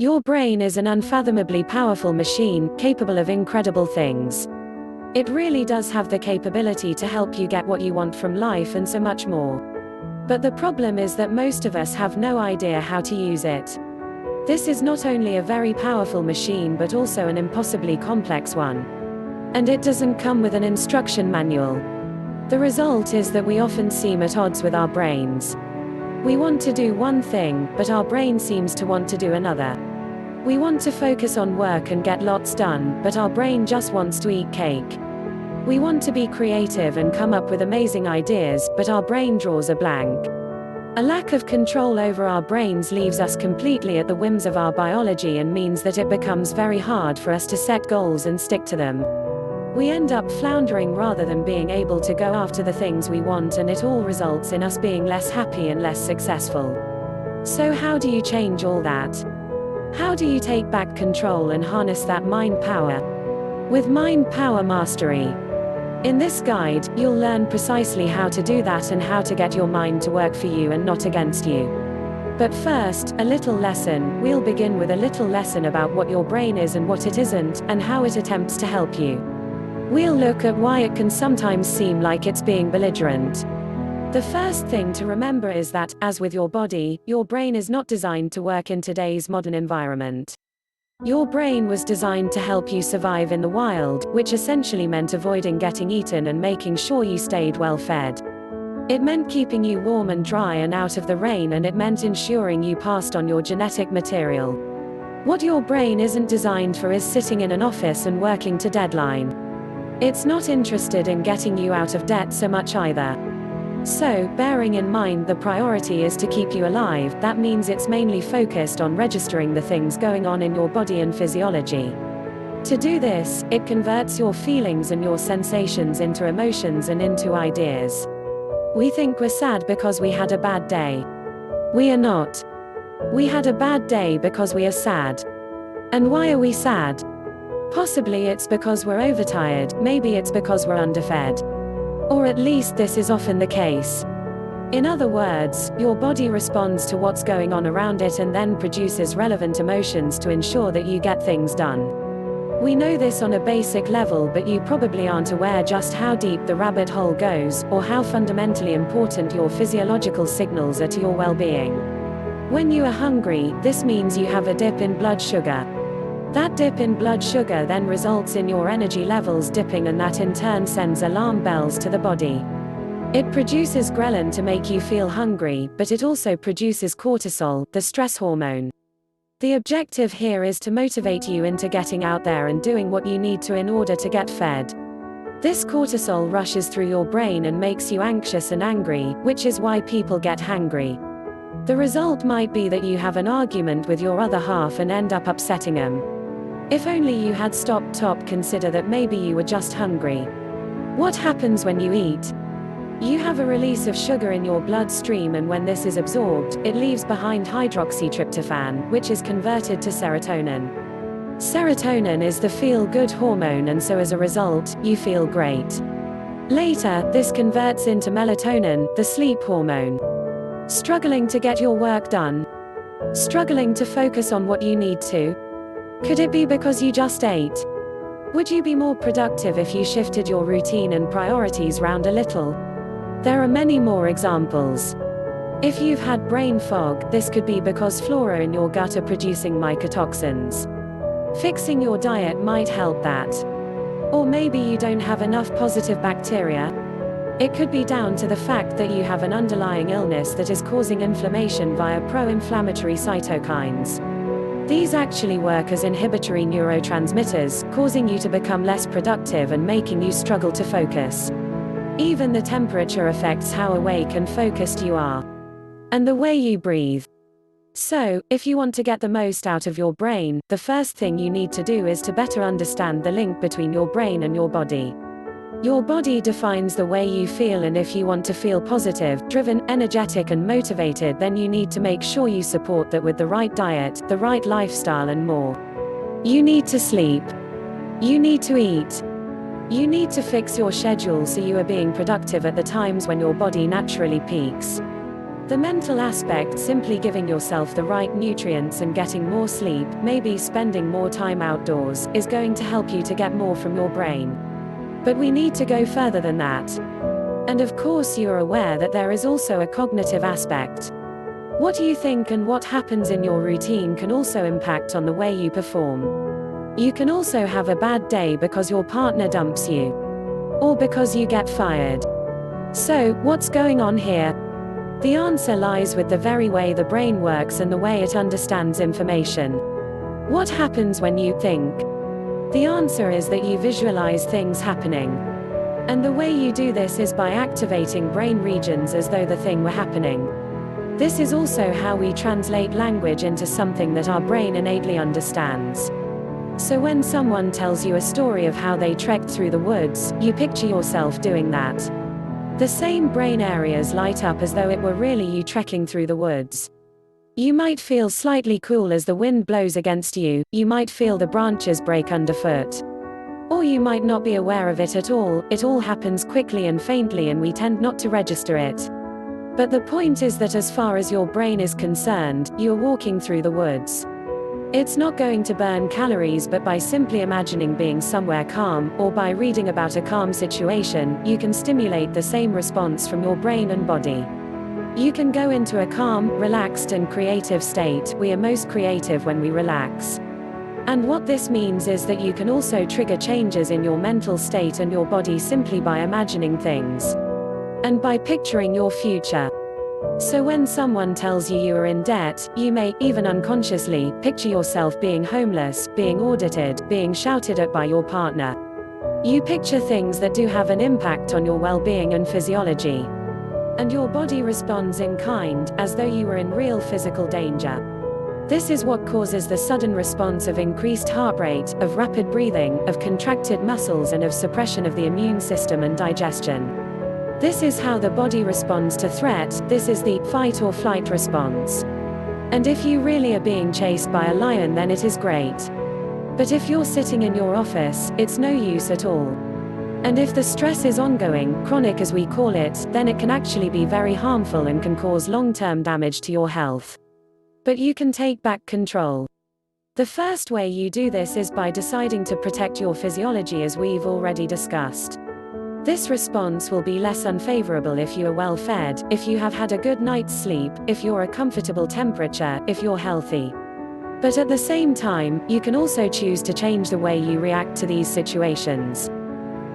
Your brain is an unfathomably powerful machine, capable of incredible things. It really does have the capability to help you get what you want from life and so much more. But the problem is that most of us have no idea how to use it. This is not only a very powerful machine but also an impossibly complex one. And it doesn't come with an instruction manual. The result is that we often seem at odds with our brains. We want to do one thing, but our brain seems to want to do another. We want to focus on work and get lots done, but our brain just wants to eat cake. We want to be creative and come up with amazing ideas, but our brain draws a blank. A lack of control over our brains leaves us completely at the whims of our biology and means that it becomes very hard for us to set goals and stick to them. We end up floundering rather than being able to go after the things we want, and it all results in us being less happy and less successful. So how do you change all that? How do you take back control and harness that mind power? With Mind Power Mastery. In this guide, you'll learn precisely how to do that and how to get your mind to work for you and not against you. But first, a little lesson. We'll begin with a little lesson about what your brain is and what it isn't, and how it attempts to help you. We'll look at why it can sometimes seem like it's being belligerent. The first thing to remember is that, as with your body, your brain is not designed to work in today's modern environment. Your brain was designed to help you survive in the wild, which essentially meant avoiding getting eaten and making sure you stayed well fed. It meant keeping you warm and dry and out of the rain, and it meant ensuring you passed on your genetic material. What your brain isn't designed for is sitting in an office and working to deadline. It's not interested in getting you out of debt so much either. So, bearing in mind the priority is to keep you alive, that means it's mainly focused on registering the things going on in your body and physiology. To do this, it converts your feelings and your sensations into emotions and into ideas. We think we're sad because we had a bad day. We are not. We had a bad day because we are sad. And why are we sad? Possibly it's because we're overtired, maybe it's because we're underfed. Or at least this is often the case. In other words, your body responds to what's going on around it and then produces relevant emotions to ensure that you get things done. We know this on a basic level, but you probably aren't aware just how deep the rabbit hole goes, or how fundamentally important your physiological signals are to your well-being. When you are hungry, this means you have a dip in blood sugar. That dip in blood sugar then results in your energy levels dipping, and that in turn sends alarm bells to the body. It produces ghrelin to make you feel hungry, but it also produces cortisol, the stress hormone. The objective here is to motivate you into getting out there and doing what you need to in order to get fed. This cortisol rushes through your brain and makes you anxious and angry, which is why people get hangry. The result might be that you have an argument with your other half and end up upsetting them. If only you had stopped to consider that maybe you were just hungry. What happens when you eat? You have a release of sugar in your bloodstream, and when this is absorbed, it leaves behind hydroxytryptophan, which is converted to serotonin. Serotonin is the feel-good hormone, and so as a result, you feel great. Later, this converts into melatonin, the sleep hormone. Struggling to get your work done? Struggling to focus on what you need to? Could it be because you just ate? Would you be more productive if you shifted your routine and priorities round a little? There are many more examples. If you've had brain fog, this could be because flora in your gut are producing mycotoxins. Fixing your diet might help that. Or maybe you don't have enough positive bacteria. It could be down to the fact that you have an underlying illness that is causing inflammation via pro-inflammatory cytokines. These actually work as inhibitory neurotransmitters, causing you to become less productive and making you struggle to focus. Even the temperature affects how awake and focused you are. And the way you breathe. So, if you want to get the most out of your brain, the first thing you need to do is to better understand the link between your brain and your body. Your body defines the way you feel, and if you want to feel positive, driven, energetic and motivated, then you need to make sure you support that with the right diet, the right lifestyle and more. You need to sleep. You need to eat. You need to fix your schedule so you are being productive at the times when your body naturally peaks. The mental aspect, simply giving yourself the right nutrients and getting more sleep, maybe spending more time outdoors, is going to help you to get more from your brain. But we need to go further than that. And of course you are aware that there is also a cognitive aspect. What you think and what happens in your routine can also impact on the way you perform. You can also have a bad day because your partner dumps you. Or because you get fired. So, what's going on here? The answer lies with the very way the brain works and the way it understands information. What happens when you think? The answer is that you visualize things happening. And the way you do this is by activating brain regions as though the thing were happening. This is also how we translate language into something that our brain innately understands. So when someone tells you a story of how they trekked through the woods, you picture yourself doing that. The same brain areas light up as though it were really you trekking through the woods. You might feel slightly cool as the wind blows against you, you might feel the branches break underfoot. Or you might not be aware of it at all, it all happens quickly and faintly and we tend not to register it. But the point is that as far as your brain is concerned, you're walking through the woods. It's not going to burn calories, but by simply imagining being somewhere calm, or by reading about a calm situation, you can stimulate the same response from your brain and body. You can go into a calm, relaxed and creative state. We are most creative when we relax. And what this means is that you can also trigger changes in your mental state and your body simply by imagining things. And by picturing your future. So when someone tells you you are in debt, you may, even unconsciously, picture yourself being homeless, being audited, being shouted at by your partner. You picture things that do have an impact on your well-being and physiology. And your body responds in kind, as though you were in real physical danger. This is what causes the sudden response of increased heart rate, of rapid breathing, of contracted muscles and of suppression of the immune system and digestion. This is how the body responds to threat, this is the fight or flight response. And if you really are being chased by a lion, then it is great. But if you're sitting in your office, it's no use at all. And if the stress is ongoing, chronic as we call it, then it can actually be very harmful and can cause long-term damage to your health. But you can take back control. The first way you do this is by deciding to protect your physiology, as we've already discussed. This response will be less unfavorable if you are well fed, if you have had a good night's sleep, if you're a comfortable temperature, if you're healthy. But at the same time, you can also choose to change the way you react to these situations.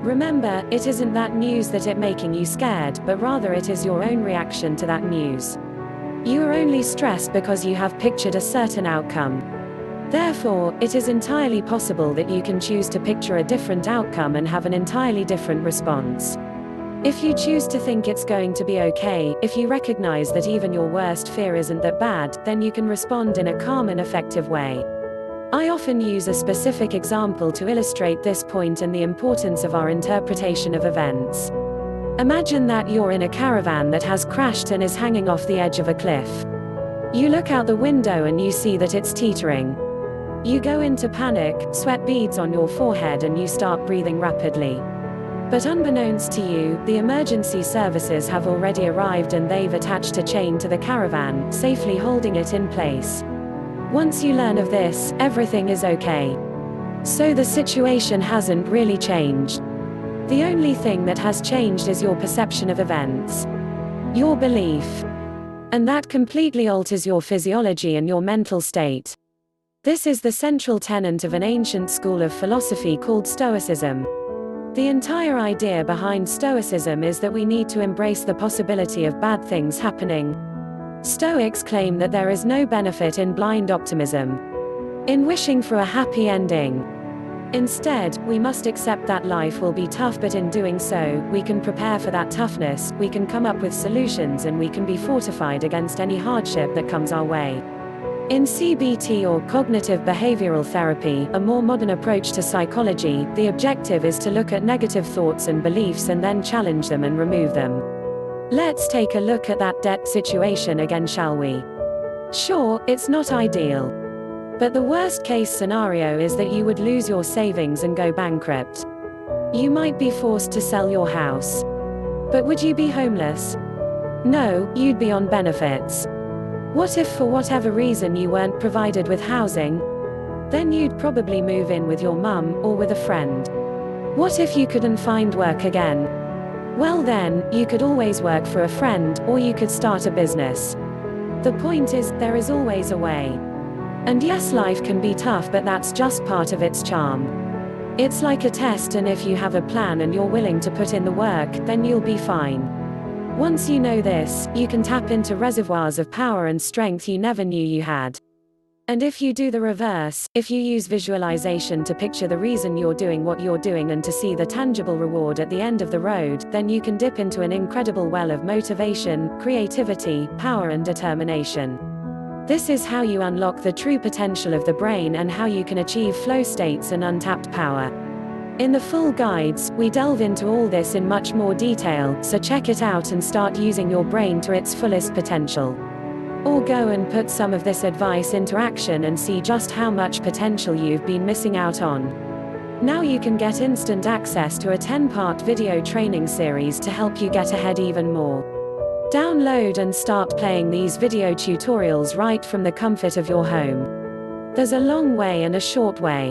Remember, it isn't that news that it making you scared, but rather it is your own reaction to that news. You are only stressed because you have pictured a certain outcome. Therefore, it is entirely possible that you can choose to picture a different outcome and have an entirely different response. If you choose to think it's going to be okay, if you recognize that even your worst fear isn't that bad, then you can respond in a calm and effective way. I often use a specific example to illustrate this point and the importance of our interpretation of events. Imagine that you're in a caravan that has crashed and is hanging off the edge of a cliff. You look out the window and you see that it's teetering. You go into panic, sweat beads on your forehead and you start breathing rapidly. But unbeknownst to you, the emergency services have already arrived and they've attached a chain to the caravan, safely holding it in place. Once you learn of this, everything is okay. So the situation hasn't really changed. The only thing that has changed is your perception of events. Your belief. And that completely alters your physiology and your mental state. This is the central tenet of an ancient school of philosophy called Stoicism. The entire idea behind Stoicism is that we need to embrace the possibility of bad things happening. Stoics claim that there is no benefit in blind optimism, in wishing for a happy ending. Instead, we must accept that life will be tough, but in doing so, we can prepare for that toughness, we can come up with solutions, and we can be fortified against any hardship that comes our way. In CBT, or cognitive behavioral therapy, a more modern approach to psychology, the objective is to look at negative thoughts and beliefs and then challenge them and remove them. Let's take a look at that debt situation again, shall we? Sure, it's not ideal. But the worst case scenario is that you would lose your savings and go bankrupt. You might be forced to sell your house. But would you be homeless? No, you'd be on benefits. What if for whatever reason you weren't provided with housing? Then you'd probably move in with your mum, or with a friend. What if you couldn't find work again? Well then, you could always work for a friend, or you could start a business. The point is, there is always a way. And yes, life can be tough, but that's just part of its charm. It's like a test, and if you have a plan and you're willing to put in the work, then you'll be fine. Once you know this, you can tap into reservoirs of power and strength you never knew you had. And if you do the reverse, if you use visualization to picture the reason you're doing what you're doing and to see the tangible reward at the end of the road, then you can dip into an incredible well of motivation, creativity, power and determination. This is how you unlock the true potential of the brain and how you can achieve flow states and untapped power. In the full guides, we delve into all this in much more detail, so check it out and start using your brain to its fullest potential. Or go and put some of this advice into action and see just how much potential you've been missing out on. Now you can get instant access to a 10-part video training series to help you get ahead even more. Download and start playing these video tutorials right from the comfort of your home. There's a long way and a short way.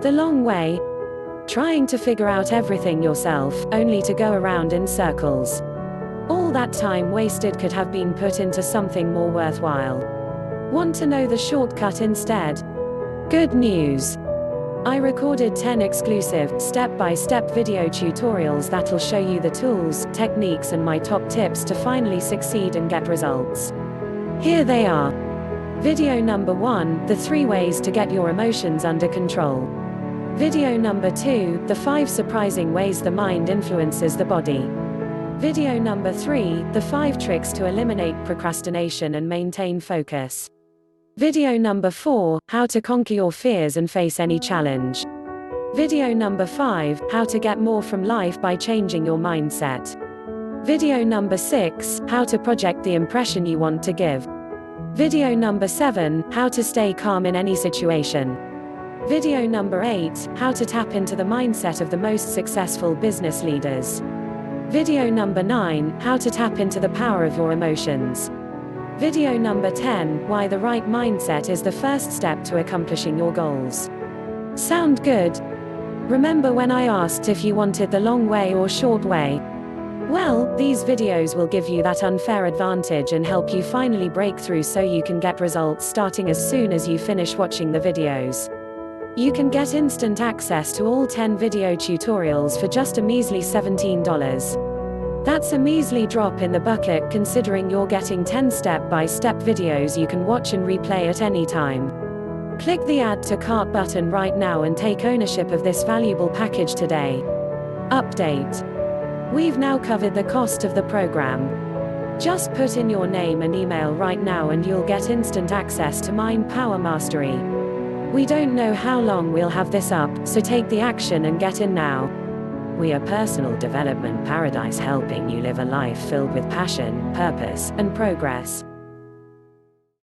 The long way, trying to figure out everything yourself, only to go around in circles. All that time wasted could have been put into something more worthwhile. Want to know the shortcut instead? Good news! I recorded 10 exclusive, step-by-step video tutorials that'll show you the tools, techniques and my top tips to finally succeed and get results. Here they are. Video number 1, the 3 ways to get your emotions under control. Video number 2, the 5 surprising ways the mind influences the body. Video number 3, the 5 tricks to eliminate procrastination and maintain focus. Video number 4, how to conquer your fears and face any challenge. Video number 5, how to get more from life by changing your mindset. Video number 6, how to project the impression you want to give. Video number 7, how to stay calm in any situation. Video number 8, how to tap into the mindset of the most successful business leaders. Video number 9, how to tap into the power of your emotions. Video number 10, why the right mindset is the first step to accomplishing your goals. Sound good? Remember when I asked if you wanted the long way or short way? Well, these videos will give you that unfair advantage and help you finally break through so you can get results starting as soon as you finish watching the videos. You can get instant access to all 10 video tutorials for just a measly $17. That's a measly drop in the bucket considering you're getting 10 step-by-step videos you can watch and replay at any time. Click the Add to Cart button right now and take ownership of this valuable package today. Update. We've now covered the cost of the program. Just put in your name and email right now and you'll get instant access to Mind Power Mastery. We don't know how long we'll have this up, so take the action and get in now. We are personal development paradise, helping you live a life filled with passion, purpose, and progress.